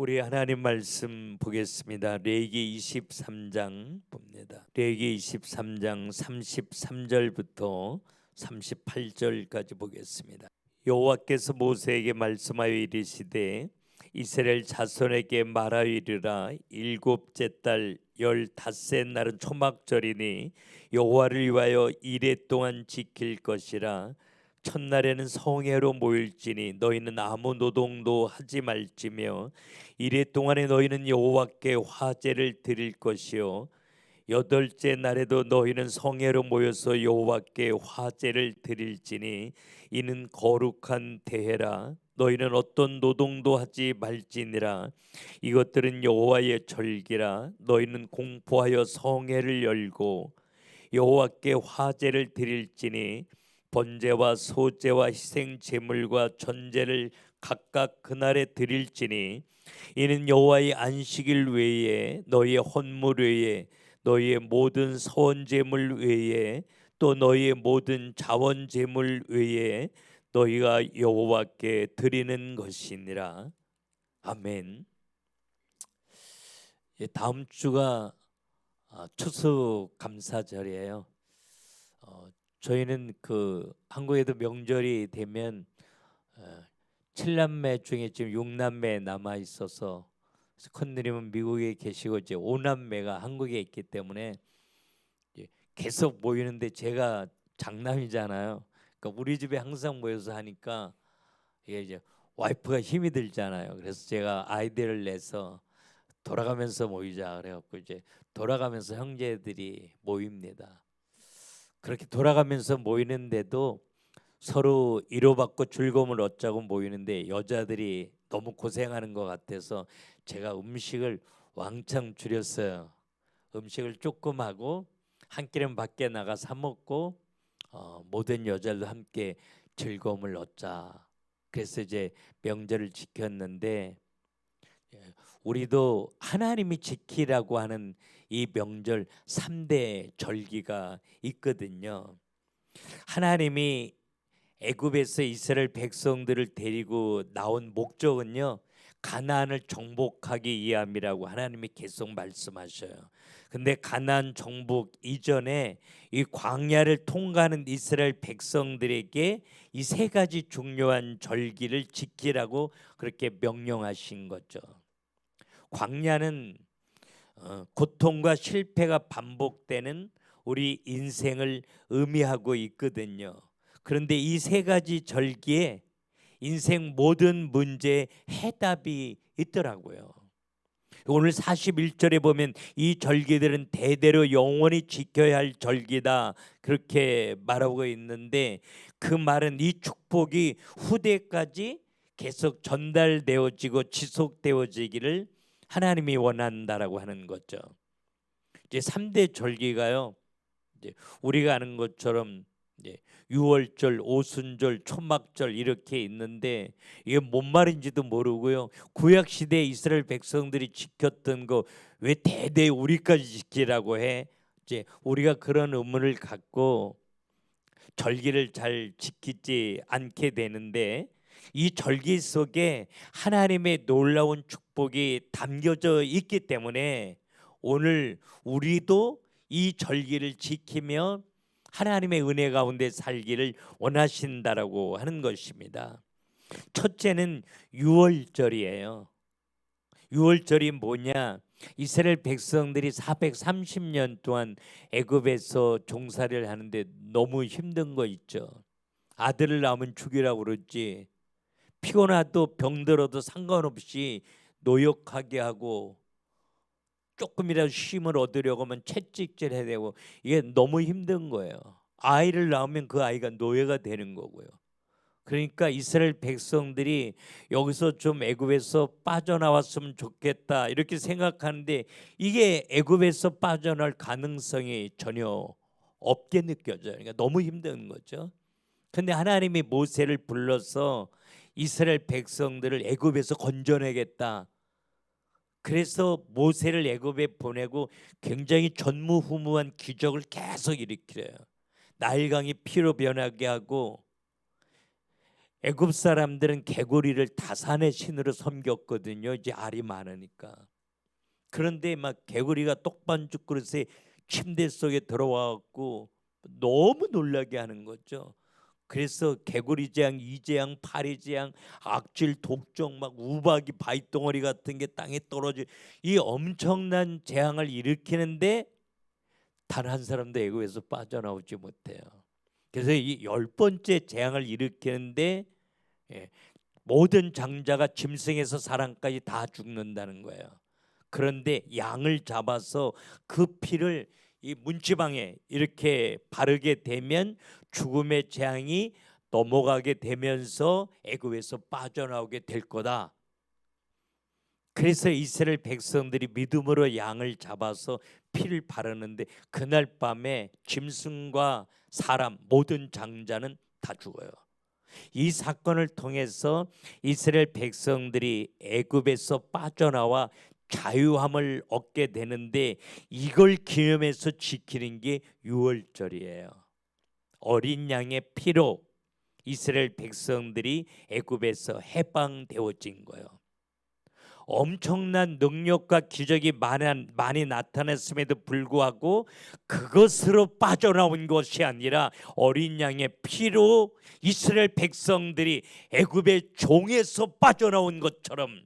우리 하나님 말씀 보겠습니다. 레위기 23장 봅니다. 레위기 23장 33절부터 38절까지 보겠습니다. 여호와께서 모세에게 말씀하여 이르시되 이스라엘 자손에게 말하이르라. 일곱째 달 15째 날은 초막절이니 여호와를 위하여 이레 동안 지킬 것이라. 첫날에는 성회로 모일지니 너희는 아무 노동도 하지 말지며 이레 동안에 너희는 여호와께 화제를 드릴 것이요 여덟째 날에도 너희는 성회로 모여서 여호와께 화제를 드릴지니 이는 거룩한 대회라. 너희는 어떤 노동도 하지 말지니라. 이것들은 여호와의 절기라. 너희는 공포하여 성회를 열고 여호와께 화제를 드릴지니 번제와 소제와 희생 제물과 전제를 각각 그날에 드릴지니 이는 여호와의 안식일 외에 너희의 헌물 외에 너희의 모든 서원 제물 외에 또 너희의 모든 자원 제물 외에 너희가 여호와께 드리는 것이니라. 아멘. 다음 주가 추수 감사절이에요. 저희는 한국에도 명절이 되면 7남매 중에 지금 6남매 남아 있어서 큰누님은 미국에 계시고 이제 5남매가 한국에 있기 때문에 계속 모이는데 제가 장남이잖아요. 그러니까 우리 집에 항상 모여서 하니까 이게 이제 와이프가 힘이 들잖아요. 그래서 제가 아이디어를 내서 돌아가면서 모이자 그래갖고 이제 돌아가면서 형제들이 모입니다. 그렇게 돌아가면서 모이는데도 서로 위로받고 즐거움을 얻자고 모이는데 여자들이 너무 고생하는 것 같아서 제가 음식을 왕창 줄였어요. 음식을 조금 하고 한 끼는 밖에 나가 사 먹고 모든 여자들도 함께 즐거움을 얻자. 그래서 이제 명절을 지켰는데 우리도 하나님이 지키라고 하는 이 명절 3대 절기가 있거든요. 하나님이 애굽에서 이스라엘 백성들을 데리고 나온 목적은요, 가나안을 정복하기 위함이라고 하나님이 계속 말씀하셔요. 근데 가나안 정복 이전에 이 광야를 통과하는 이스라엘 백성들에게 이 세 가지 중요한 절기를 지키라고 그렇게 명령하신 거죠. 광야는 고통과 실패가 반복되는 우리 인생을 의미하고 있거든요. 그런데 이 세 가지 절기에 인생 모든 문제에 해답이 있더라고요. 오늘 41절에 보면 이 절기들은 대대로 영원히 지켜야 할 절기다 그렇게 말하고 있는데 그 말은 이 축복이 후대까지 계속 전달되어지고 지속되어지기를 하나님이 원한다라고 하는 거죠. 이제 3대 절기가요. 이제 우리가 아는 것처럼 이제 유월절, 오순절, 초막절 이렇게 있는데 이게 뭔 말인지도 모르고요. 구약 시대 이스라엘 백성들이 지켰던 거 왜 대대 우리까지 지키라고 해? 이제 우리가 그런 의문을 갖고 절기를 잘 지키지 않게 되는데 이 절기 속에 하나님의 놀라운 축복이 담겨져 있기 때문에 오늘 우리도 이 절기를 지키며 하나님의 은혜 가운데 살기를 원하신다라고 하는 것입니다. 첫째는 유월절이에요. 유월절이 뭐냐? 이스라엘 백성들이 430년 동안 애굽에서 종살이를 하는데 너무 힘든 거 있죠. 아들을 낳으면 죽이라고 그러지. 피곤하도 병들어도 상관없이 노역하게 하고 조금이라도 쉼을 얻으려고 하면 채찍질 해야 되고 이게 너무 힘든 거예요. 아이를 낳으면 그 아이가 노예가 되는 거고요. 그러니까 이스라엘 백성들이 여기서 좀 애굽에서 빠져나왔으면 좋겠다 이렇게 생각하는데 이게 애굽에서 빠져나올 가능성이 전혀 없게 느껴져요. 그러니까 너무 힘든 거죠. 근데 하나님이 모세를 불러서 이스라엘 백성들을 애굽에서 건져내겠다. 그래서 모세를 애굽에 보내고 굉장히 전무후무한 기적을 계속 일으켜요. 나일강이 피로 변하게 하고 애굽 사람들은 개구리를 다산의 신으로 섬겼거든요. 이제 알이 많으니까. 그런데 막 개구리가 떡반죽 그릇에 침대 속에 들어와 갖고 너무 놀라게 하는 거죠. 그래서 개구리 재앙, 이재앙, 파리 재앙, 악질, 독종, 막 우박이 바위덩어리 같은 게 땅에 떨어져 이 엄청난 재앙을 일으키는데 단 한 사람도 애굽에서 빠져나오지 못해요. 그래서 이 10번째 재앙을 일으키는데 예, 모든 장자가 짐승에서 사람까지 다 죽는다는 거예요. 그런데 양을 잡아서 그 피를 이 문지방에 이렇게 바르게 되면 죽음의 재앙이 넘어가게 되면서 애굽에서 빠져나오게 될 거다. 그래서 이스라엘 백성들이 믿음으로 양을 잡아서 피를 바르는데 그날 밤에 짐승과 사람 모든 장자는 다 죽어요. 이 사건을 통해서 이스라엘 백성들이 애굽에서 빠져나와 자유함을 얻게 되는데 이걸 기념해서 지키는 게 유월절이에요. 어린 양의 피로 이스라엘 백성들이 애굽에서 해방되어진 거예요. 엄청난 능력과 기적이 많이 나타났음에도 불구하고 그것으로 빠져나온 것이 아니라 어린 양의 피로 이스라엘 백성들이 애굽의 종에서 빠져나온 것처럼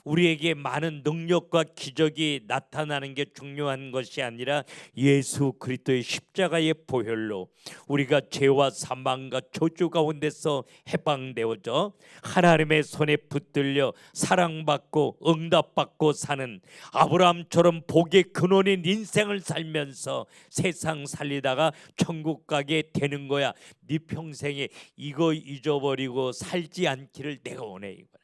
우리에게 많은 능력과 기적이 나타나는 게 중요한 것이 아니라 예수 그리스도의 십자가의 보혈로 우리가 죄와 사망과 저주 가운데서 해방되어져 하나님의 손에 붙들려 사랑받고 응답받고 사는 아브라함처럼 복의 근원인 인생을 살면서 세상 살리다가 천국 가게 되는 거야. 네 평생에 이거 잊어버리고 살지 않기를 내가 원해. 이거.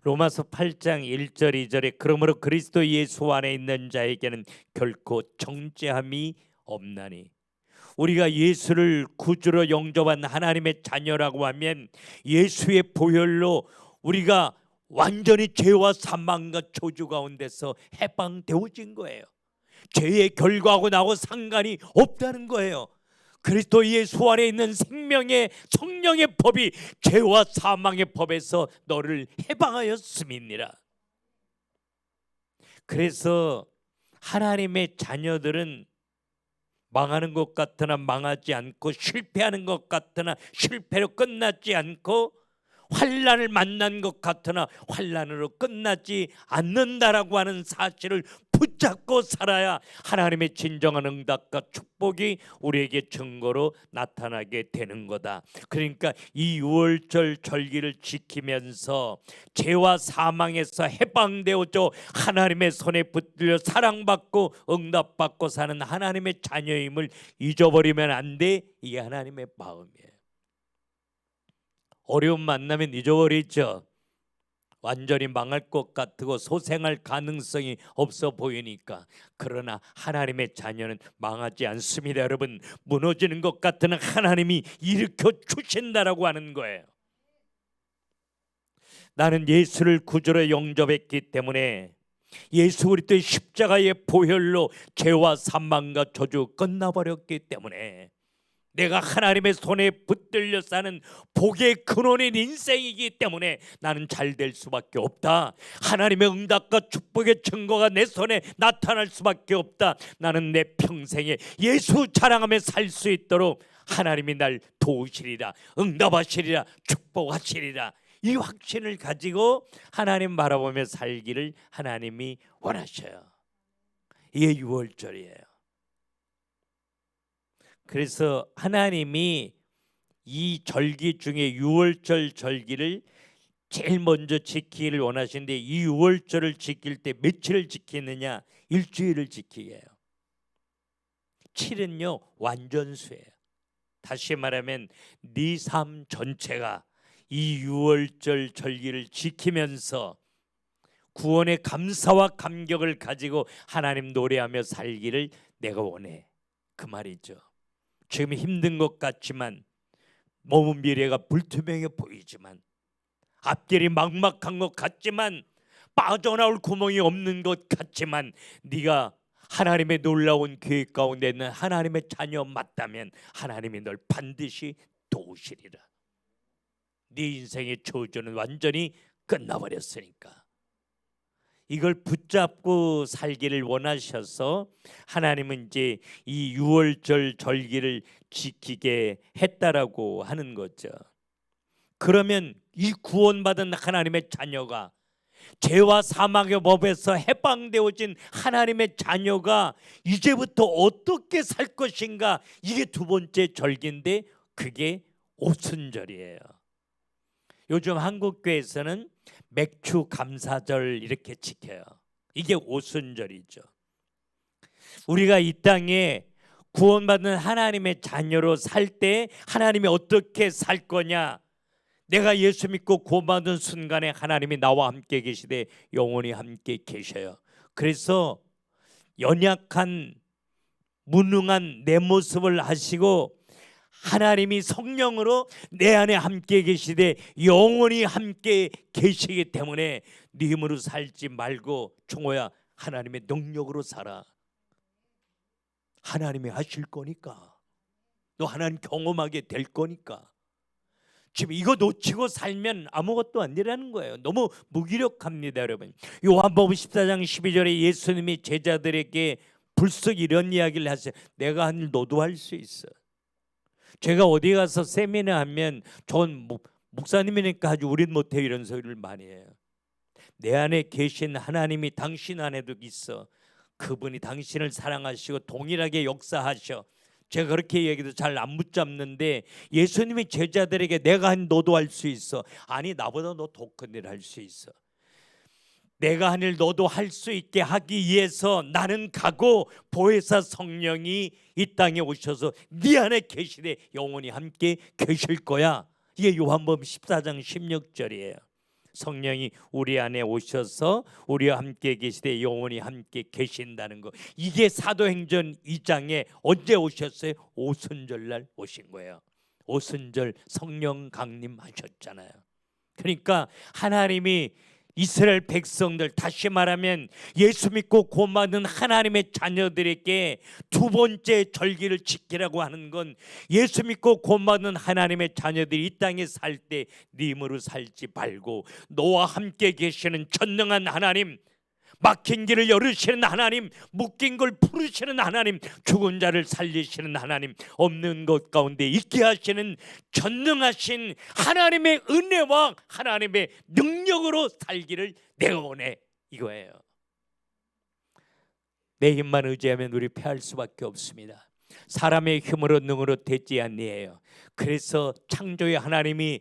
로마서 8장 1절 2절에 그러므로 그리스도 예수 안에 있는 자에게는 결코 정죄함이 없나니 우리가 예수를 구주로 영접한 하나님의 자녀라고 하면 예수의 보혈로 우리가 완전히 죄와 사망과 저주 가운데서 해방되어진 거예요. 죄의 결과하고 나하고 상관이 없다는 거예요. 그리스도 예수 안에 있는 생명의 성령의 법이 죄와 사망의 법에서 너를 해방하였음이니라. 그래서 하나님의 자녀들은 망하는 것 같으나 망하지 않고 실패하는 것 같으나 실패로 끝나지 않고 환난을 만난 것 같으나 환난으로 끝나지 않는다라고 하는 사실을 붙잡고 살아야 하나님의 진정한 응답과 축복이 우리에게 증거로 나타나게 되는 거다. 그러니까 이 유월절 절기를 지키면서 죄와 사망에서 해방되어져 하나님의 손에 붙들려 사랑받고 응답받고 사는 하나님의 자녀임을 잊어버리면 안 돼. 이게 하나님의 마음이에요. 어려움 만나면 잊어버리죠. 완전히 망할 것 같고 소생할 가능성이 없어 보이니까. 그러나 하나님의 자녀는 망하지 않습니다. 여러분, 무너지는 것 같으나 하나님이 일으켜 주신다라고 하는 거예요. 나는 예수를 구주로 영접했기 때문에 예수 그리스도의 십자가의 보혈로 죄와 사망과 저주 끝나버렸기 때문에 내가 하나님의 손에 붙들려 사는 복의 근원인 인생이기 때문에 나는 잘 될 수밖에 없다. 하나님의 응답과 축복의 증거가 내 손에 나타날 수밖에 없다. 나는 내 평생에 예수 자랑하며 살 수 있도록 하나님이 날 도우시리라, 응답하시리라, 축복하시리라. 이 확신을 가지고 하나님 바라보며 살기를 하나님이 원하셔요. 이게 유월절이에요. 그래서 하나님이 이 절기 중에 유월절 절기를 제일 먼저 지키기를 원하시는데 이 유월절을 지킬 때 며칠을 지키느냐? 일주일을 지키게 해요. 7은요 완전수예요. 다시 말하면 네 삶 전체가 이 유월절 절기를 지키면서 구원의 감사와 감격을 가지고 하나님 노래하며 살기를 내가 원해. 그 말이죠. 지금 힘든 것 같지만 몸은 미래가 불투명해 보이지만 앞길이 막막한 것 같지만 빠져나올 구멍이 없는 것 같지만 네가 하나님의 놀라운 계획 가운데 있는 하나님의 자녀 맞다면 하나님이 널 반드시 도우시리라. 네 인생의 저주는 완전히 끝나버렸으니까 이걸 붙잡고 살기를 원하셔서 하나님은 이제 이 유월절 절기를 지키게 했다라고 하는 거죠. 그러면 이 구원받은 하나님의 자녀가 죄와 사망의 법에서 해방되어진 하나님의 자녀가 이제부터 어떻게 살 것인가, 이게 두 번째 절기인데 그게 오순절이에요. 요즘 한국교회에서는 맥주 감사절 이렇게 지켜요. 이게 오순절이죠. 우리가 이 땅에 구원받은 하나님의 자녀로 살 때 하나님이 어떻게 살 거냐, 내가 예수 믿고 구원받은 순간에 하나님이 나와 함께 계시되 영원히 함께 계셔요. 그래서 연약한 무능한 내 모습을 하시고 하나님이 성령으로 내 안에 함께 계시되 영원히 함께 계시기 때문에 네 힘으로 살지 말고 총호야, 하나님의 능력으로 살아. 하나님이 하실 거니까. 너 하나님 경험하게 될 거니까. 지금 이거 놓치고 살면 아무것도 아니라는 거예요. 너무 무기력합니다, 여러분. 요한복음 14장 12절에 예수님이 제자들에게 불쑥 이런 이야기를 하세요. 내가 한 일 너도 할 수 있어. 제가 어디 가서 세미나 하면 전 목사님이니까 아주 우린 못해 이런 소리를 많이 해요. 내 안에 계신 하나님이 당신 안에도 있어. 그분이 당신을 사랑하시고 동일하게 역사하셔. 제가 그렇게 얘기도 잘 안 붙잡는데 예수님이 제자들에게 내가 한 너도 할 수 있어. 아니, 나보다 너 더 큰 일 할 수 있어. 내가 한 일 너도 할 수 있게 하기 위해서 나는 가고 보혜사 성령이 이 땅에 오셔서 네 안에 계시되 영원히 함께 계실 거야. 이게 요한복음 14장 16절이에요. 성령이 우리 안에 오셔서 우리와 함께 계시되 영원히 함께 계신다는 거. 이게 사도행전 2장에 언제 오셨어요? 오순절날 오신 거예요. 오순절 성령 강림하셨잖아요. 그러니까 하나님이 이스라엘 백성들, 다시 말하면 예수 믿고 구원받은 하나님의 자녀들에게 두 번째 절기를 지키라고 하는 건 예수 믿고 구원받은 하나님의 자녀들이 이 땅에 살 때 네 힘으로 살지 말고 너와 함께 계시는 전능한 하나님, 막힌 길을 열으시는 하나님, 묶인 걸 풀으시는 하나님, 죽은 자를 살리시는 하나님, 없는 것 가운데 있게 하시는 전능하신 하나님의 은혜와 하나님의 능력으로 살기를 내가 원해, 이거예요. 내 힘만 의지하면 우리 패할 수밖에 없습니다. 사람의 힘으로 능으로 되지 아니에요. 그래서 창조의 하나님이,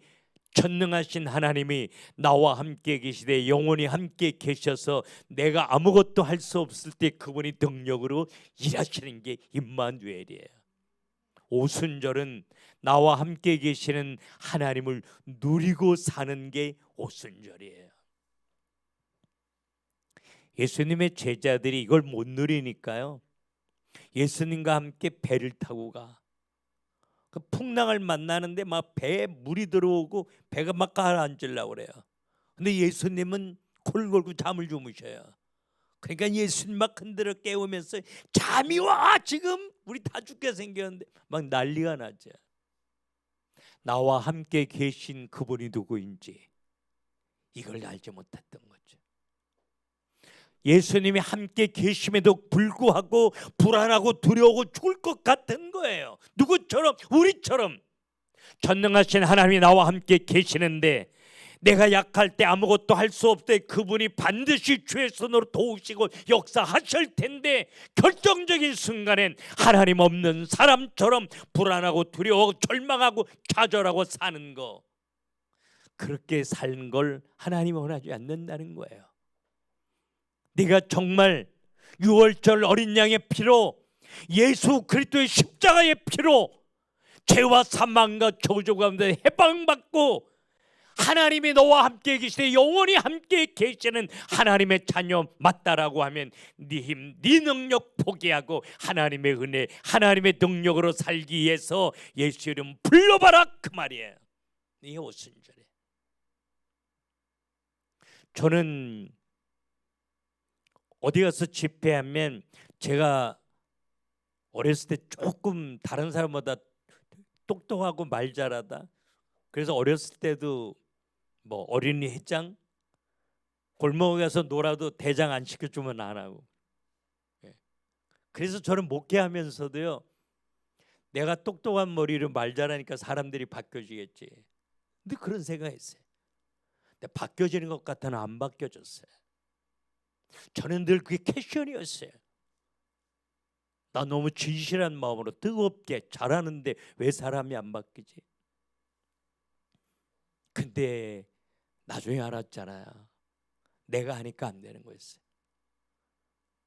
전능하신 하나님이 나와 함께 계시되 영원히 함께 계셔서 내가 아무것도 할 수 없을 때 그분이 능력으로 일하시는 게 임마누엘이에요. 오순절은 나와 함께 계시는 하나님을 누리고 사는 게 오순절이에요. 예수님의 제자들이 이걸 못 누리니까요, 예수님과 함께 배를 타고 가. 그 풍랑을 만나는데 막 배에 물이 들어오고 배가 막 가라앉으려고 그래요. 근데 예수님은 코를 골고 잠을 주무셔요. 그러니까 예수님 막 흔들어 깨우면서 잠이 와, 지금 우리 다 죽게 생겼는데 막 난리가 나죠. 나와 함께 계신 그분이 누구인지 이걸 알지 못했던 거죠. 예수님이 함께 계심에도 불구하고 불안하고 두려워하고 죽을 것 같은 거예요. 누구처럼? 우리처럼. 전능하신 하나님이 나와 함께 계시는데 내가 약할 때 아무것도 할 수 없을 때 그분이 반드시 주의 손으로 도우시고 역사하실 텐데 결정적인 순간엔 하나님 없는 사람처럼 불안하고 두려워하고 절망하고 좌절하고 사는 거, 그렇게 사는 걸 하나님이 원하지 않는다는 거예요. 네가 정말 유월절 어린 양의 피로, 예수 그리스도의 십자가의 피로 죄와 사망과 저주 가운데 해방받고 하나님이 너와 함께 계시되 영원히 함께 계시는 하나님의 자녀 맞다라고 하면 네 힘, 네 능력 포기하고 하나님의 은혜, 하나님의 능력으로 살기 위해서 예수 이름 불러봐라, 그 말이에요. 이게 오순절이에요. 저는 어디 가서 집회하면 제가 어렸을 때 조금 다른 사람보다 똑똑하고 말 잘하다. 그래서 어렸을 때도 뭐 어린이 회장, 골목에 가서 놀아도 대장 안 시켜주면 안 하고. 그래서 저는 목회하면서도요, 내가 똑똑한 머리로 말 잘하니까 사람들이 바뀌어지겠지. 근데 그런 생각했어요. 근데 바뀌어지는 것 같아는 안 바뀌어졌어요. 저는 늘 그게 패션이었어요. 나 너무 진실한 마음으로 뜨겁게 잘하는데 왜 사람이 안 바뀌지? 근데 나중에 알았잖아요. 내가 하니까 안 되는 거였어요.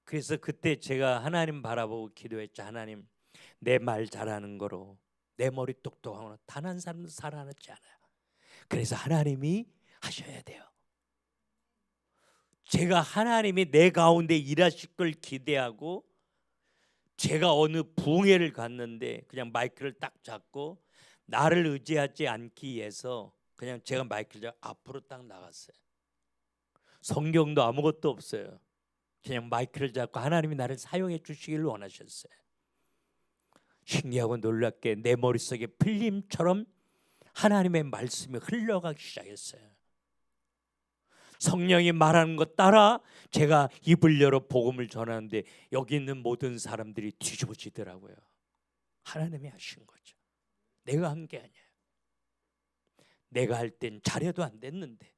그래서 그때 제가 하나님 바라보고 기도했죠. 하나님, 내 말 잘하는 거로, 내 머리 똑똑한 거로 단 한 사람도 살아났지 않아요. 그래서 하나님이 하셔야 돼요. 제가 하나님이 내 가운데 일하실 걸 기대하고, 제가 어느 부흥회를 갔는데 그냥 마이크를 딱 잡고 나를 의지하지 않기 위해서 그냥 제가 마이크를 잡고 앞으로 딱 나갔어요. 성경도 아무것도 없어요. 그냥 마이크를 잡고 하나님이 나를 사용해 주시기를 원하셨어요. 신기하고 놀랍게 내 머릿속에 필름처럼 하나님의 말씀이 흘러가기 시작했어요. 성령이 말하는 것 따라 제가 입을 열어 복음을 전하는데 여기 있는 모든 사람들이 뒤집어지더라고요. 하나님이 하신 거죠. 내가 한 게 아니에요. 내가 할 땐 잘해도 안 됐는데,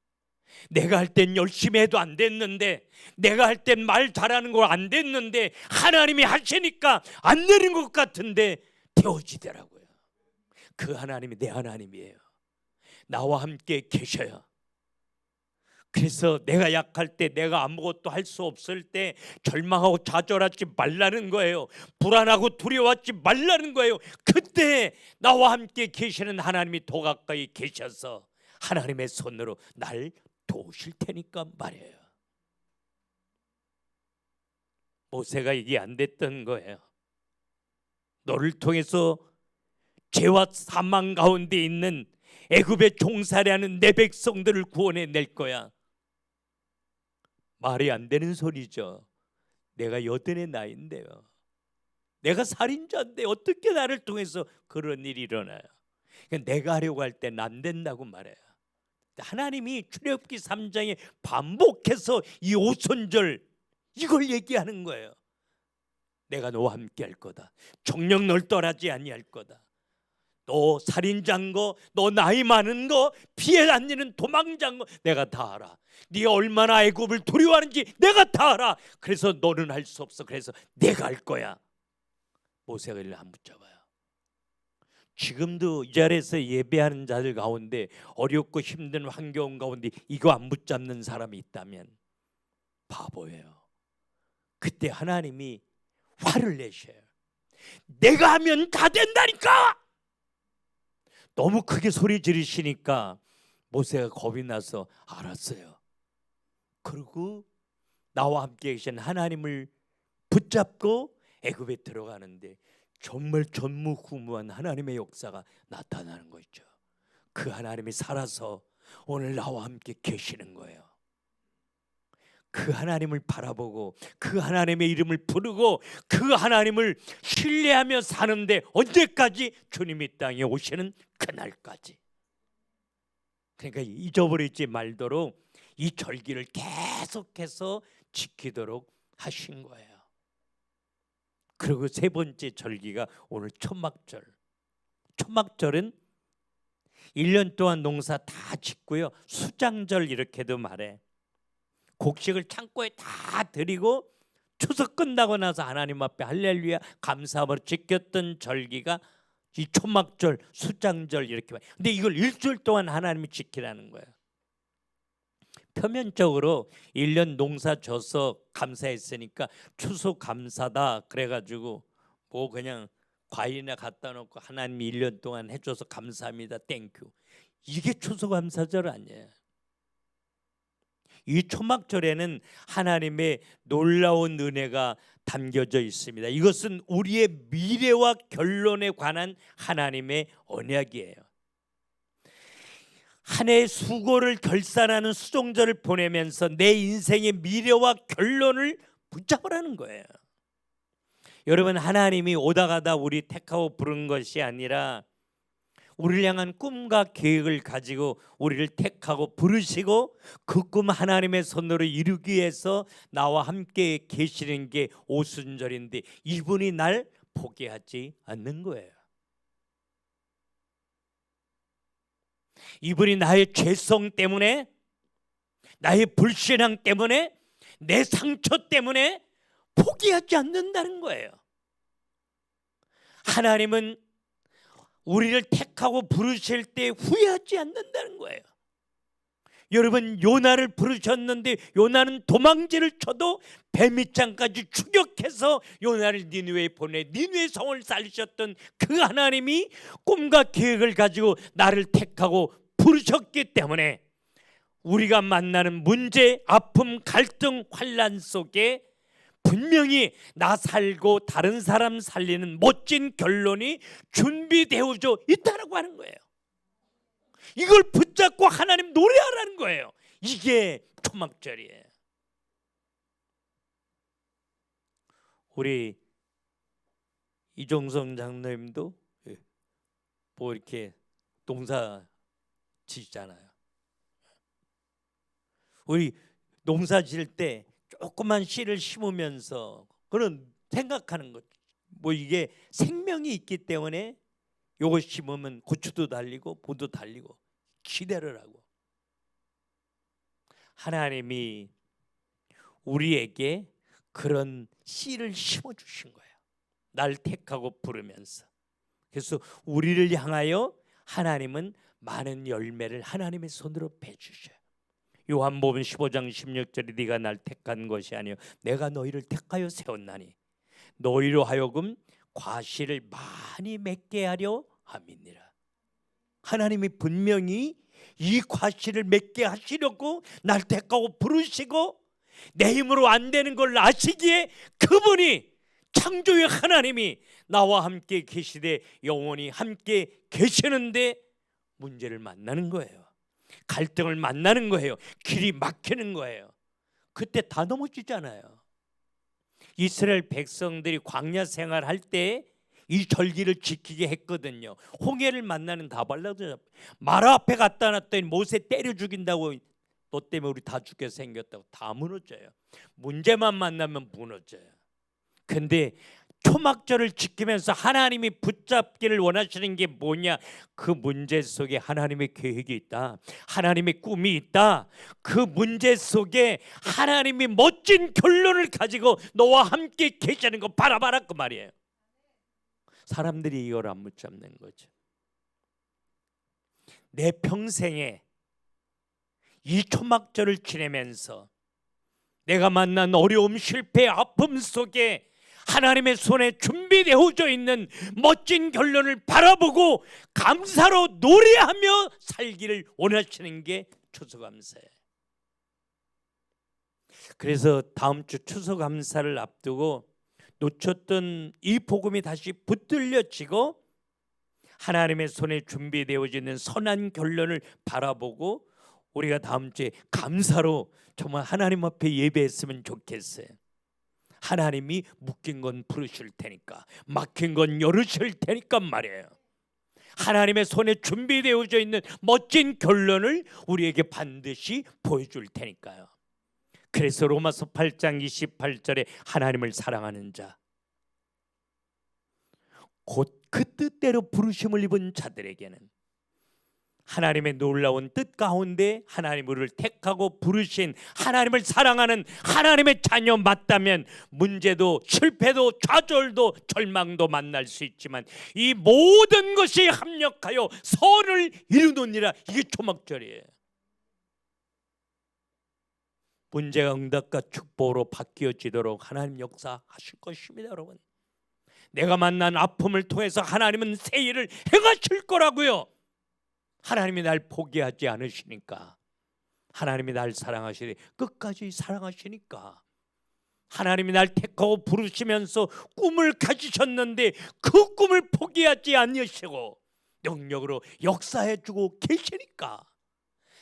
내가 할 땐 열심히 해도 안 됐는데, 내가 할 땐 말 잘하는 거 안 됐는데 하나님이 하시니까 안 되는 것 같은데 되어지더라고요. 그 하나님이 내 하나님이에요. 나와 함께 계셔요. 그래서 내가 약할 때, 내가 아무것도 할 수 없을 때 절망하고 좌절하지 말라는 거예요. 불안하고 두려워하지 말라는 거예요. 그때 나와 함께 계시는 하나님이 더 가까이 계셔서 하나님의 손으로 날 도우실 테니까 말이에요. 모세가 이게 안 됐던 거예요. 너를 통해서 죄와 사망 가운데 있는 애굽의 종살이하는 내 백성들을 구원해 낼 거야. 말이 안 되는 소리죠. 내가 여든의 나이인데요, 내가 살인자인데 어떻게 나를 통해서 그런 일이 일어나요? 그러니까 내가 하려고 할 때는 안 된다고 말해요. 하나님이 출애굽기 3장에 반복해서 이 오순절 이걸 얘기하는 거예요. 내가 너와 함께 할 거다. 정녕 널 떠나지 아니할 거다. 너 살인자인 거, 너 나이 많은 거, 피해 다니는 도망자인 거 내가 다 알아. 네가 얼마나 애굽을 두려워하는지 내가 다 알아. 그래서 너는 할 수 없어. 그래서 내가 할 거야. 모세가 이를 안 붙잡아요. 지금도 이 자리에서 예배하는 자들 가운데 어렵고 힘든 환경 가운데 이거 안 붙잡는 사람이 있다면 바보예요. 그때 하나님이 화를 내셔요. 내가 하면 다 된다니까. 너무 크게 소리 지르시니까 모세가 겁이 나서 알았어요. 그리고 나와 함께 계신 하나님을 붙잡고 애굽에 들어가는데 정말 전무후무한 하나님의 역사가 나타나는 거 있죠. 그 하나님이 살아서 오늘 나와 함께 계시는 거예요. 그 하나님을 바라보고 그 하나님의 이름을 부르고 그 하나님을 신뢰하며 사는데 언제까지? 주님이 땅에 오시는 그날까지. 그러니까 잊어버리지 말도록 이 절기를 계속해서 지키도록 하신 거예요. 그리고 세 번째 절기가 오늘 초막절. 초막절은 1년 동안 농사 다 짓고요, 수장절 이렇게도 말해. 곡식을 창고에 다 드리고 추석 끝나고 나서 하나님 앞에 할렐루야 감사함으로 지켰던 절기가 이 초막절, 수장절 이렇게 말해. 근데 이걸 일주일 동안 하나님이 지키라는 거예요. 표면적으로 1년 농사 져서 감사했으니까 추수감사다 그래가지고 뭐 그냥 과일이나 갖다 놓고 하나님이 1년 동안 해줘서 감사합니다 땡큐, 이게 추수감사절 아니에요. 이 초막절에는 하나님의 놀라운 은혜가 담겨져 있습니다. 이것은 우리의 미래와 결론에 관한 하나님의 언약이에요. 한 해의 수고를 결산하는 수종절을 보내면서 내 인생의 미래와 결론을 붙잡으라는 거예요. 여러분, 하나님이 오다 가다 우리 택하고 부른 것이 아니라 우리를 향한 꿈과 계획을 가지고 우리를 택하고 부르시고 그 꿈 하나님의 손으로 이루기 위해서 나와 함께 계시는 게 오순절인데 이분이 날 포기하지 않는 거예요. 이분이 나의 죄성 때문에, 나의 불신앙 때문에, 내 상처 때문에 포기하지 않는다는 거예요. 하나님은 우리를 택하고 부르실 때 후회하지 않는다는 거예요. 여러분, 요나를 부르셨는데 요나는 도망지를 쳐도 뱀입장까지 추격해서 요나를 니느웨에 보내 니느웨 성을 살리셨던 그 하나님이 꿈과 계획을 가지고 나를 택하고 부르셨기 때문에 우리가 만나는 문제, 아픔, 갈등, 환난 속에 분명히 나 살고 다른 사람 살리는 멋진 결론이 준비되어져 있다라고 하는 거예요. 이걸 붙잡고 하나님 노래하라는 거예요. 이게 초막절이에요. 우리 이종성 장로님도 뭐 이렇게 농사 지잖아요. 우리 농사 지을 때 조그만 씨를 심으면서 그런 생각하는 것, 뭐 이게 생명이 있기 때문에 요거 심으면 고추도 달리고 보도 달리고 기대를 하고, 하나님이 우리에게 그런 씨를 심어 주신 거예요. 날 택하고 부르면서. 그래서 우리를 향하여 하나님은 많은 열매를 하나님의 손으로 베주셔요. 요한복음 15장 16절에 네가 날 택한 것이 아니요 내가 너희를 택하여 세웠나니 너희로 하여금 과실을 많이 맺게 하려 함이니라. 하나님이 분명히 이 과실을 맺게 하시려고 날 택하고 부르시고 내 힘으로 안 되는 걸 아시기에 그분이 창조의 하나님이 나와 함께 계시되 영원히 함께 계시는데 문제를 만나는 거예요. 갈등을 만나는 거예요. 길이 막히는 거예요. 그때 다 넘어지잖아요. 이스라엘 백성들이 광야 생활할 때 이 절기를 지키게 했거든요. 홍해를 만나는 다발라도 마라 앞에 갖다 놨더니 모세 때려 죽인다고, 너 때문에 우리 다 죽게 생겼다고 다 무너져요. 문제만 만나면 무너져요. 근데 초막절을 지키면서 하나님이 붙잡기를 원하시는 게 뭐냐? 그 문제 속에 하나님의 계획이 있다. 하나님의 꿈이 있다. 그 문제 속에 하나님이 멋진 결론을 가지고 너와 함께 계시는 거 바라봐라 그 말이에요. 사람들이 이걸 안 붙잡는 거죠. 내 평생에 이 초막절을 지내면서 내가 만난 어려움, 실패, 아픔 속에 하나님의 손에 준비되어져 있는 멋진 결론을 바라보고 감사로 노래하며 살기를 원하시는 게 추수감사예요. 그래서 다음 주 추수감사를 앞두고 놓쳤던 이 복음이 다시 붙들려지고 하나님의 손에 준비되어져 있는 선한 결론을 바라보고 우리가 다음 주에 감사로 정말 하나님 앞에 예배했으면 좋겠어요. 하나님이 묶인 건 풀으실 테니까, 막힌 건 열으실 테니까 말이에요. 하나님의 손에 준비되어져 있는 멋진 결론을 우리에게 반드시 보여줄 테니까요. 그래서 로마서 8장 28절에 하나님을 사랑하는 자, 곧 그 뜻대로 부르심을 입은 자들에게는 하나님의 놀라운 뜻 가운데 하나님 우리를 택하고 부르신 하나님을 사랑하는 하나님의 자녀 맞다면 문제도 실패도 좌절도 절망도 만날 수 있지만 이 모든 것이 합력하여 선을 이루느니라. 이게 초막절이에요. 문제가 응답과 축복으로 바뀌어지도록 하나님 역사하실 것입니다. 여러분, 내가 만난 아픔을 통해서 하나님은 새 일을 행하실 거라고요. 하나님이 날 포기하지 않으시니까, 하나님이 날 사랑하시니 끝까지 사랑하시니까, 하나님이 날 택하고 부르시면서 꿈을 가지셨는데 그 꿈을 포기하지 않으시고 능력으로 역사해주고 계시니까.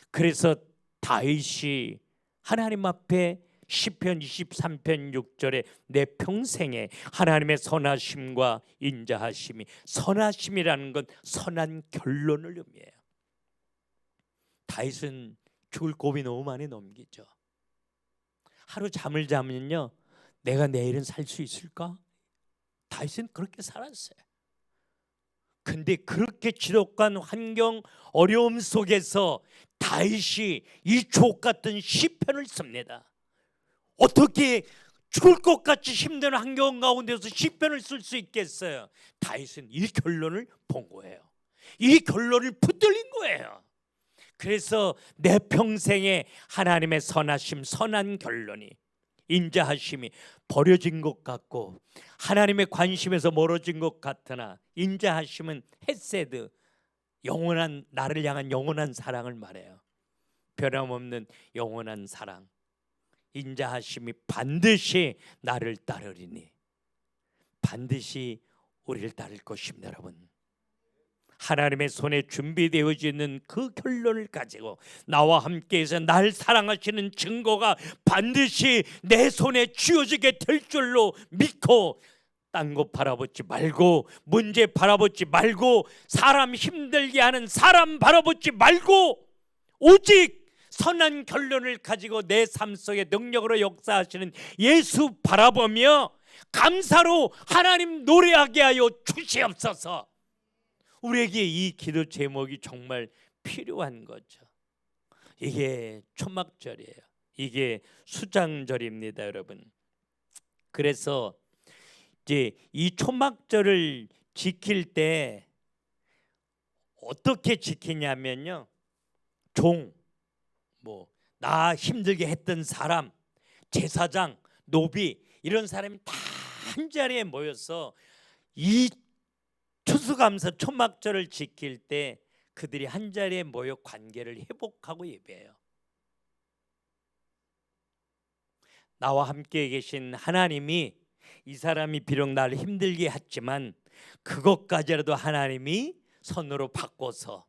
그래서 다윗이 하나님 앞에 시편 23편 6절에 내 평생에 하나님의 선하심과 인자하심이, 선하심이라는 건 선한 결론을 의미해요. 다윗은 죽을 고비 너무 많이 넘기죠. 하루 잠을 자면요, 내가 내일은 살 수 있을까? 다윗은 그렇게 살았어요. 근데 그렇게 지독한 환경, 어려움 속에서 다윗이 이 주옥 같은 시편을 씁니다. 어떻게 죽을 것 같이 힘든 환경 가운데서 시편을 쓸 수 있겠어요? 다윗은 이 결론을 본 거예요. 이 결론을 붙들린 거예요. 그래서 내 평생에 하나님의 선하심, 선한 결론이, 인자하심이 버려진 것 같고 하나님의 관심에서 멀어진 것 같으나, 인자하심은 헤세드, 영원한, 나를 향한 영원한 사랑을 말해요. 변함없는 영원한 사랑. 인자하심이 반드시 나를 따르리니, 반드시 우리를 따를 것입니다. 여러분, 하나님의 손에 준비되어져 있는 그 결론을 가지고 나와 함께해서 날 사랑하시는 증거가 반드시 내 손에 쥐어지게 될 줄로 믿고, 딴 거 바라보지 말고, 문제 바라보지 말고, 사람 힘들게 하는 사람 바라보지 말고, 오직 선한 결론을 가지고 내 삶 속에 능력으로 역사하시는 예수 바라보며 감사로 하나님 노래하게 하여 주시옵소서. 우리에게 이 기도 제목이 정말 필요한 거죠. 이게 초막절이에요. 이게 수장절입니다, 여러분. 그래서 이제 이 초막절을 지킬 때 어떻게 지키냐면요, 나 힘들게 했던 사람, 제사장, 노비, 이런 사람이 다 한자리에 모여서 이 추수감사 초막절을 지킬 때 그들이 한자리에 모여 관계를 회복하고 예배해요. 나와 함께 계신 하나님이, 이 사람이 비록 나를 힘들게 했지만 그것까지라도 하나님이 선으로 바꿔서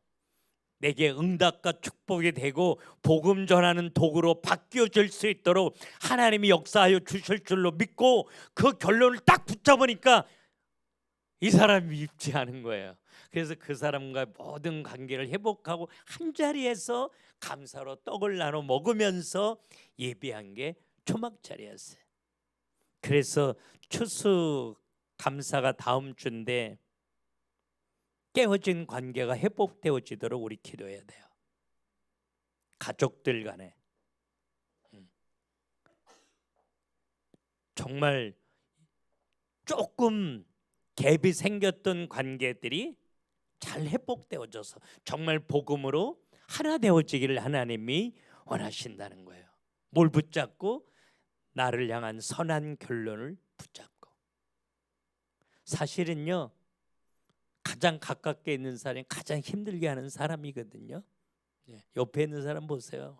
내게 응답과 축복이 되고 복음 전하는 도구로 바뀌어질 수 있도록 하나님이 역사하여 주실 줄로 믿고 그 결론을 딱 붙잡으니까 이 사람이 밉지 않은 거예요. 그래서 그 사람과 모든 관계를 회복하고 한자리에서 감사로 떡을 나눠 먹으면서 예배한 게 초막절이었어요. 그래서 추수 감사가 다음 주인데 깨어진 관계가 회복되어지도록 우리 기도해야 돼요. 가족들 간에 정말 조금 갭이 생겼던 관계들이 잘 회복되어져서 정말 복음으로 하나 되어지기를 하나님이 원하신다는 거예요. 뭘 붙잡고? 나를 향한 선한 결론을 붙잡고. 사실은요, 가장 가깝게 있는 사람이 가장 힘들게 하는 사람이거든요. 옆에 있는 사람 보세요.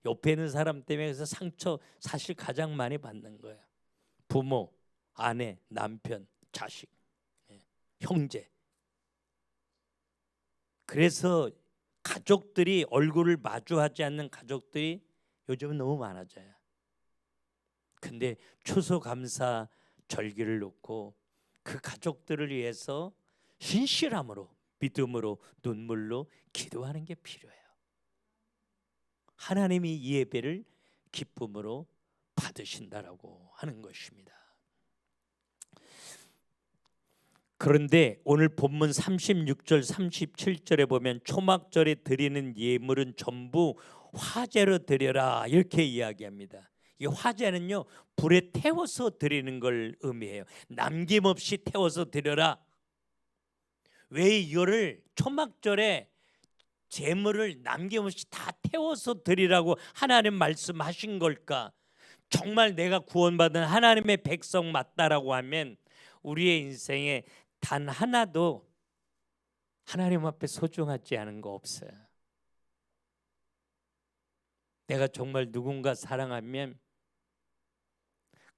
옆에 있는 사람 때문에 그래서 상처 사실 가장 많이 받는 거예요. 부모, 아내, 남편, 자식, 형제. 그래서 가족들이, 얼굴을 마주하지 않는 가족들이 요즘은 너무 많아져요. 근데 추수감사 절기를 놓고 그 가족들을 위해서 신실함으로, 믿음으로, 눈물로 기도하는 게 필요해요. 하나님이 이 예배를 기쁨으로 받으신다라고 하는 것입니다. 그런데 오늘 본문 36절 37절에 보면 초막절에 드리는 예물은 전부 화제로 드려라 이렇게 이야기합니다. 이 화제는요, 불에 태워서 드리는 걸 의미해요. 남김없이 태워서 드려라. 왜 이거를 초막절에 제물을 남김없이 다 태워서 드리라고 하나님 말씀하신 걸까? 정말 내가 구원받은 하나님의 백성 맞다라고 하면 우리의 인생에 단 하나도 하나님 앞에 소중하지 않은 거 없어요. 내가 정말 누군가 사랑하면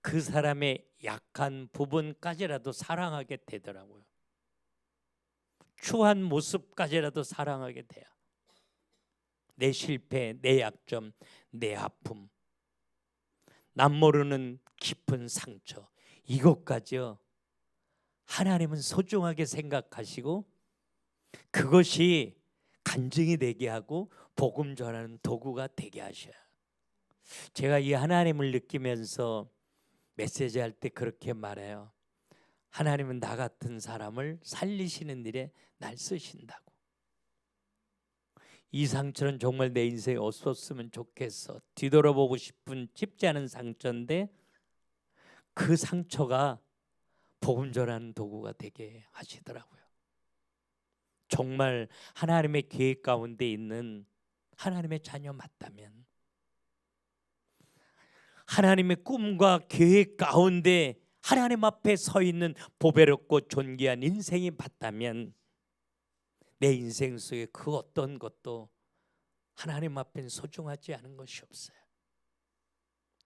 그 사람의 약한 부분까지라도 사랑하게 되더라고요. 추한 모습까지라도 사랑하게 돼요. 내 실패, 내 약점, 내 아픔. 남 모르는 깊은 상처, 이것까지요 하나님은 소중하게 생각하시고 그것이 간증이 되게 하고 복음 전하는 도구가 되게 하셔요. 제가 이 하나님을 느끼면서 메시지 할 때 그렇게 말해요. 하나님은 나 같은 사람을 살리시는 일에 날 쓰신다고. 이 상처는 정말 내 인생에 없었으면 좋겠어. 뒤돌아보고 싶은 쉽지 않은 상처인데 그 상처가 복음 전하는 도구가 되게 하시더라고요. 정말 하나님의 계획 가운데 있는 하나님의 자녀 맞다면, 하나님의 꿈과 계획 가운데 하나님 앞에 서 있는 보배롭고 존귀한 인생이 맞다면 내 인생 속에 그 어떤 것도 하나님 앞엔 소중하지 않은 것이 없어요.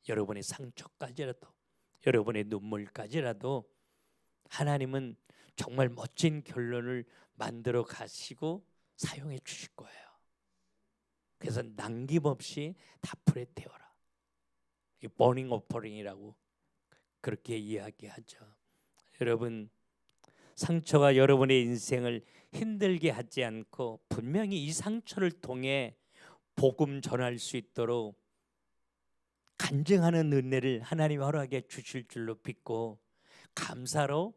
여러분의 상처까지라도, 여러분의 눈물까지라도 하나님은 정말 멋진 결론을 만들어 가시고 사용해 주실 거예요. 그래서 남김없이 다 불에 태워라. 이 버닝 오퍼링이라고 그렇게 이야기하죠. 여러분, 상처가 여러분의 인생을 힘들게 하지 않고 분명히 이 상처를 통해 복음 전할 수 있도록 간증하는 은혜를 하나님이 허락해 주실 줄로 믿고 감사로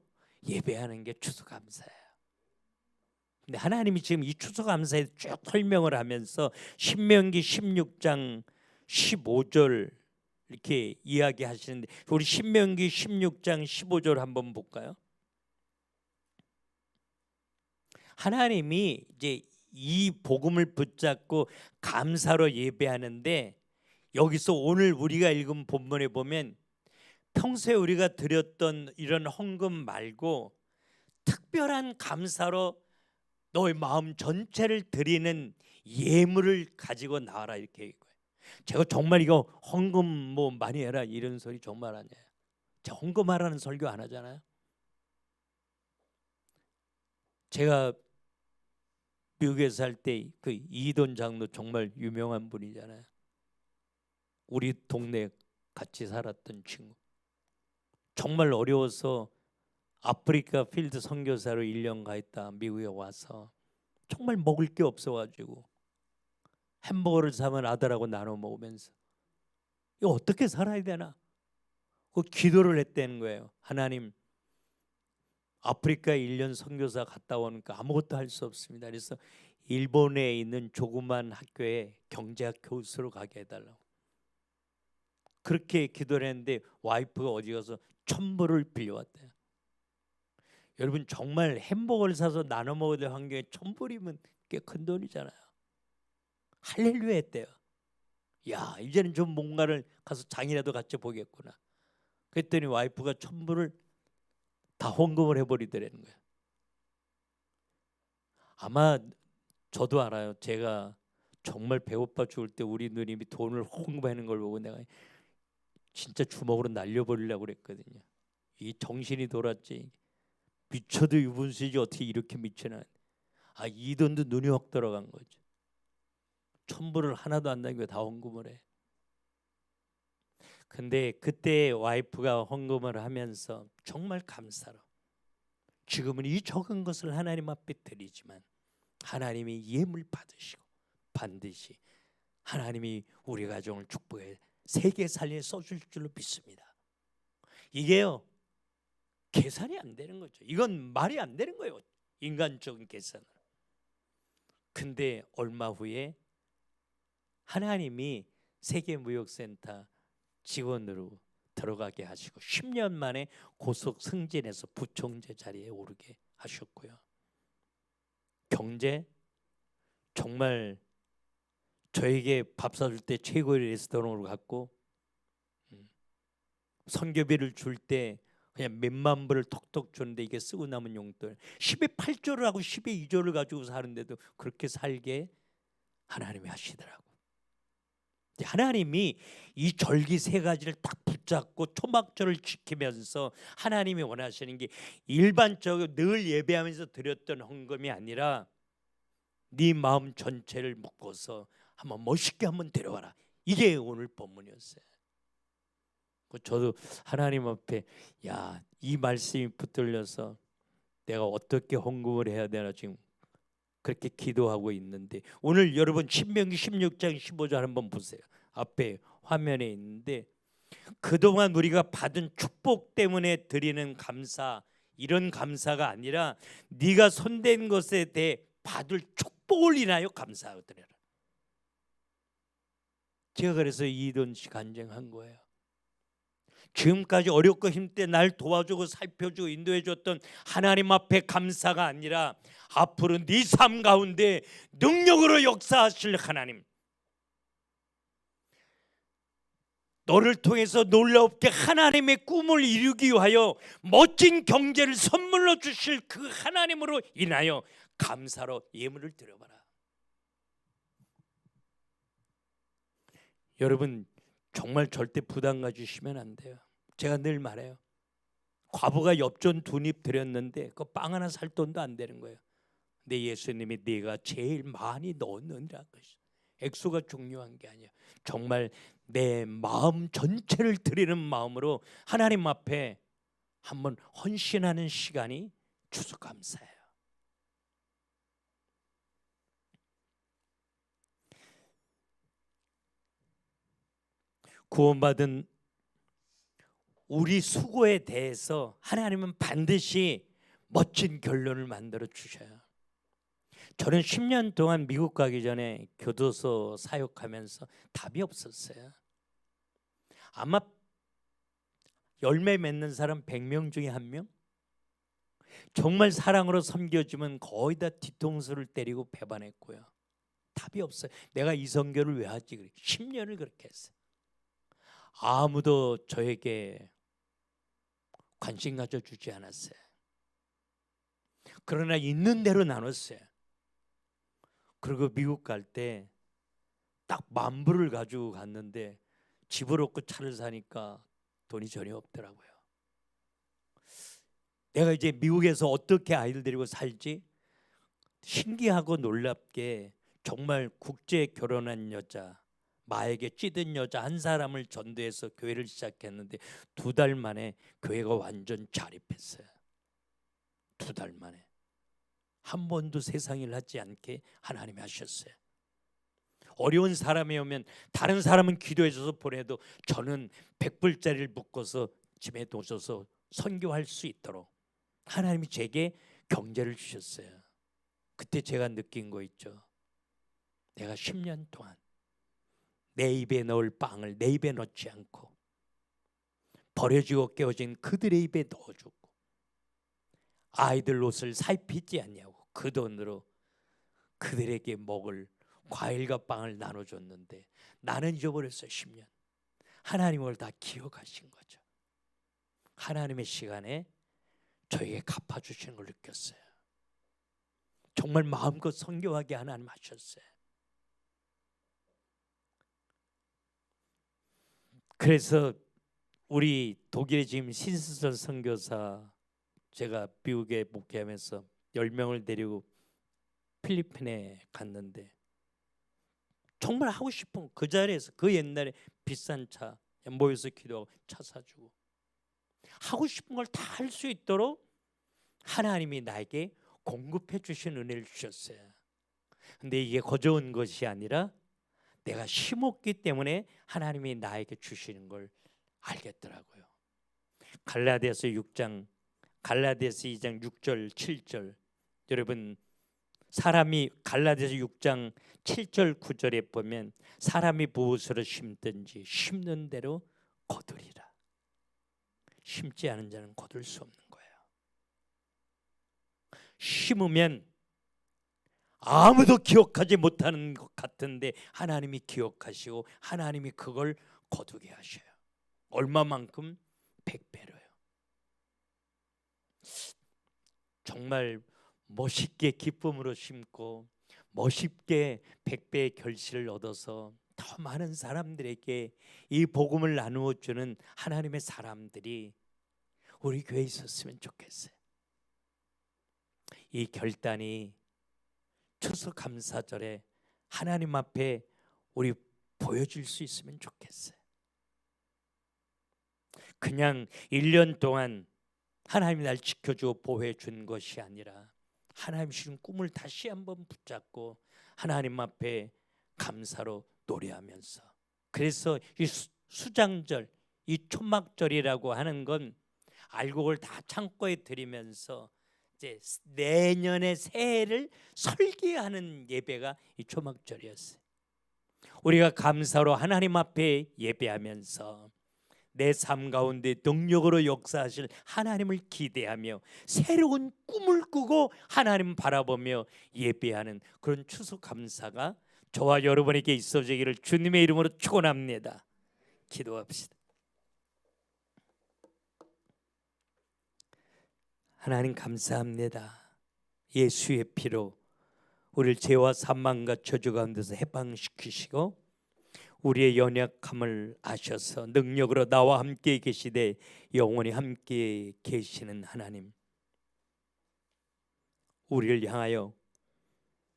예배하는 게 추수감사예요. 근데 하나님이 지금 이 추수감사에 쭉 설명을 하면서 신명기 16장 15절 이렇게 이야기하시는데, 우리 신명기 16장 15절 한번 볼까요? 하나님이 이제 이 복음을 붙잡고 감사로 예배하는데, 여기서 오늘 우리가 읽은 본문에 보면 평소에 우리가 드렸던 이런 헌금 말고 특별한 감사로 너의 마음 전체를 드리는 예물을 가지고 나와라, 이렇게 얘기해요. 제가 정말 이거 헌금 뭐 많이 해라 이런 소리 정말 안 해요. 제가 헌금하라는 설교 안 하잖아요. 제가 미국에 살 때 그 이돈 장로 정말 유명한 분이잖아요. 우리 동네 같이 살았던 친구. 정말 어려워서 아프리카 필드 선교사로 1년 가 있다 미국에 와서 정말 먹을 게 없어가지고 햄버거를 사면 아들하고 나눠 먹으면서 이거 어떻게 살아야 되나? 그 기도를 했다는 거예요. 하나님, 아프리카에 1년 선교사 갔다 오니까 아무것도 할 수 없습니다. 그래서 일본에 있는 조그만 학교에 경제학 교수로 가게 해달라고 그렇게 기도를 했는데 와이프가 어디 가서 1,000불을 빌려왔대요. 여러분, 정말 햄버거를 사서 나눠 먹어야 될 환경에 1,000불이면 꽤 큰 돈이잖아요. 할렐루야 했대요. 야, 이제는 좀 뭔가를 가서 장이라도 같이 보겠구나. 그랬더니 와이프가 1,000불을 다 헌금을 해버리더라는 거예요. 아마 저도 알아요. 제가 정말 배고파 죽을 때 우리 누님이 돈을 헌금하는 걸 보고 내가 진짜 주먹으로 날려버리려고 그랬거든요. 이 정신이 돌았지. 미쳐도 유분수지 어떻게 이렇게 미쳐나. 아, 이 돈도 눈이 확 들어간 거죠. 1,000불을 하나도 안 남기고 다 헌금을 해. 근데 그때 와이프가 헌금을 하면서 정말 감사로, 지금은 이 적은 것을 하나님 앞에 드리지만 하나님이 예물 받으시고 반드시 하나님이 우리 가정을 축복해 세계 살리에 써줄 줄로 믿습니다. 이게요 계산이 안 되는 거죠. 이건 말이 안 되는 거예요. 인간적인 계산은. 근데 얼마 후에 하나님이 세계무역센터 직원으로 들어가게 하시고 10년 만에 고속 승진해서 부총재 자리에 오르게 하셨고요. 경제 정말 저에게 밥 사줄 때 최고의 레스토랑으로 갔고 선교비를 줄 때 그냥 몇만 불을 톡톡 주는데 이게 쓰고 남은 용돈 10에 8조를 하고 10에 2조를 가지고 사는데도 그렇게 살게 하나님이 하시더라고. 하나님이 이 절기 세 가지를 딱 붙잡고 초막절을 지키면서 하나님이 원하시는 게 일반적으로 늘 예배하면서 드렸던 헌금이 아니라 네 마음 전체를 묶어서 한번 멋있게 한번 데려와라. 이게 오늘 본문이었어요. 저도 하나님 앞에 이 말씀이 붙들려서 내가 어떻게 헌금을 해야 되나 지금 그렇게 기도하고 있는데, 오늘 여러분 신명기 16장 15절 한번 보세요. 앞에 화면에 있는데, 그동안 우리가 받은 축복 때문에 드리는 감사, 이런 감사가 아니라 네가 손댄 것에 대해 받을 축복을 인하여 감사드려라. 제가 그래서 이돈씩 간증한 거예요. 지금까지 어렵고 힘들 때 날 도와주고 살펴주고 인도해 줬던 하나님 앞에 감사가 아니라 앞으로 네 삶 가운데 능력으로 역사하실 하나님, 너를 통해서 놀랍게 하나님의 꿈을 이루기 위하여 멋진 경제를 선물로 주실 그 하나님으로 인하여 감사로 예물을 드려봐라. 여러분 정말 절대 부담 가지시면 안 돼요. 제가 늘 말해요. 과부가 엽전 2입 드렸는데 그 빵 하나 살 돈도 안 되는 거예요. 근데 예수님이 네가 제일 많이 넣었느니라. 액수가 중요한 게 아니에요. 정말 내 마음 전체를 드리는 마음으로 하나님 앞에 한번 헌신하는 시간이 추수감사예요. 구원받은 우리 수고에 대해서 하나님은 반드시 멋진 결론을 만들어 주셔요. 저는 10년 동안 미국 가기 전에 교도소 사역하면서 답이 없었어요. 아마 열매 맺는 사람 100명 중에 1명? 정말 사랑으로 섬겨주면 거의 다 뒤통수를 때리고 배반했고요. 답이 없어요. 내가 이 선교를 왜 하지? 10년을 그렇게 했어요. 아무도 저에게 관심 가져주지 않았어요. 그러나 있는 대로 나눴어요. 그리고 미국 갈 때 딱 10,000불을 가지고 갔는데 집을 얻고 차를 사니까 돈이 전혀 없더라고요. 내가 이제 미국에서 어떻게 아이들 데리고 살지? 신기하고 놀랍게 정말 국제 결혼한 여자, 마에게 찌든 여자 한 사람을 전도해서 교회를 시작했는데 2달 만에 교회가 완전 자립했어요. 2달 만에. 한 번도 세상 일 하지 않게 하나님이 하셨어요. 어려운 사람이 오면 다른 사람은 기도해줘서 보내도 저는 100불짜리를 묶어서 집에 놓으셔서 선교할 수 있도록 하나님이 제게 경제를 주셨어요. 그때 제가 느낀 거 있죠. 내가 10년 동안 내 입에 넣을 빵을 내 입에 넣지 않고 버려지고 깨어진 그들의 입에 넣어주고 아이들 옷을 살피지 않냐고 그 돈으로 그들에게 먹을 과일과 빵을 나눠줬는데 나는 잊어버렸어요. 10년. 하나님을 다 기억하신 거죠. 하나님의 시간에 저에게 갚아주시는 걸 느꼈어요. 정말 마음껏 선교하게 하나님 하셨어요. 그래서 우리 독일의 지금 신수선 선교사, 제가 미국에 목회하면서 10명을 데리고 필리핀에 갔는데 정말 하고 싶은 그 자리에서 그 옛날에 비싼 차 모여서 기도하고 차 사주고 하고 싶은 걸 다 할 수 있도록 하나님이 나에게 공급해 주신 은혜를 주셨어요. 근데 이게 거저온 것이 아니라 내가 심었기 때문에 하나님이 나에게 주시는 걸 알겠더라고요. 갈라디아서 2장 6절 7절, 여러분 사람이 갈라디아서 6장 7절 9절에 보면 사람이 무엇으로 심든지 심는 대로 거두리라. 심지 않은 자는 거둘 수 없는 거예요. 심으면 아무도 기억하지 못하는 것 같은데 하나님이 기억하시고 하나님이 그걸 거두게 하셔요. 얼마만큼? 100배로요. 정말 멋있게 기쁨으로 심고 멋있게 100배의 결실을 얻어서 더 많은 사람들에게 이 복음을 나누어 주는 하나님의 사람들이 우리 교회에 있었으면 좋겠어요. 이 결단이 추수감사절에 하나님 앞에 우리 보여줄 수 있으면 좋겠어요. 그냥 1년 동안 하나님이 날 지켜주고 보호해 준 것이 아니라 하나님 주신 꿈을 다시 한번 붙잡고 하나님 앞에 감사로 노래하면서, 그래서 이 수장절, 이 초막절이라고 하는 건 알곡을 다 창고에 들이면서 이제 내년의 새해를 설계하는 예배가 이 초막절이었어요. 우리가 감사로 하나님 앞에 예배하면서 내 삶 가운데 능력으로 역사하실 하나님을 기대하며 새로운 꿈을 꾸고 하나님 바라보며 예배하는 그런 추수감사가 저와 여러분에게 있어지기를 주님의 이름으로 축원합니다. 기도합시다. 하나님 감사합니다. 예수의 피로 우리를 죄와 사망과 저주 가운데서 해방시키시고 우리의 연약함을 아셔서 능력으로 나와 함께 계시되 영원히 함께 계시는 하나님, 우리를 향하여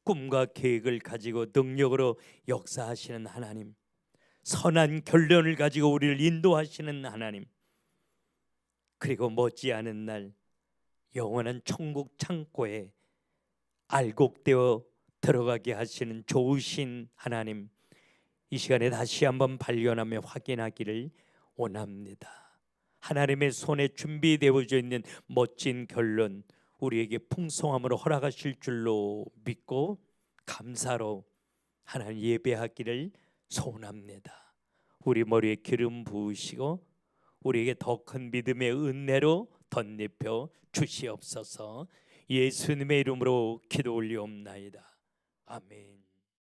꿈과 계획을 가지고 능력으로 역사하시는 하나님, 선한 결론을 가지고 우리를 인도하시는 하나님, 그리고 머지않은 날 영원한 천국 창고에 알곡되어 들어가게 하시는 좋으신 하나님, 이 시간에 다시 한번 발견하며 확인하기를 원합니다. 하나님의 손에 준비되어져 있는 멋진 결론 우리에게 풍성함으로 허락하실 줄로 믿고 감사로 하나님 예배하기를 소원합니다. 우리 머리에 기름 부으시고 우리에게 더 큰 믿음의 은혜로 덧입혀 주시옵소서. 예수님의 이름으로 기도 올리옵나이다. 아멘.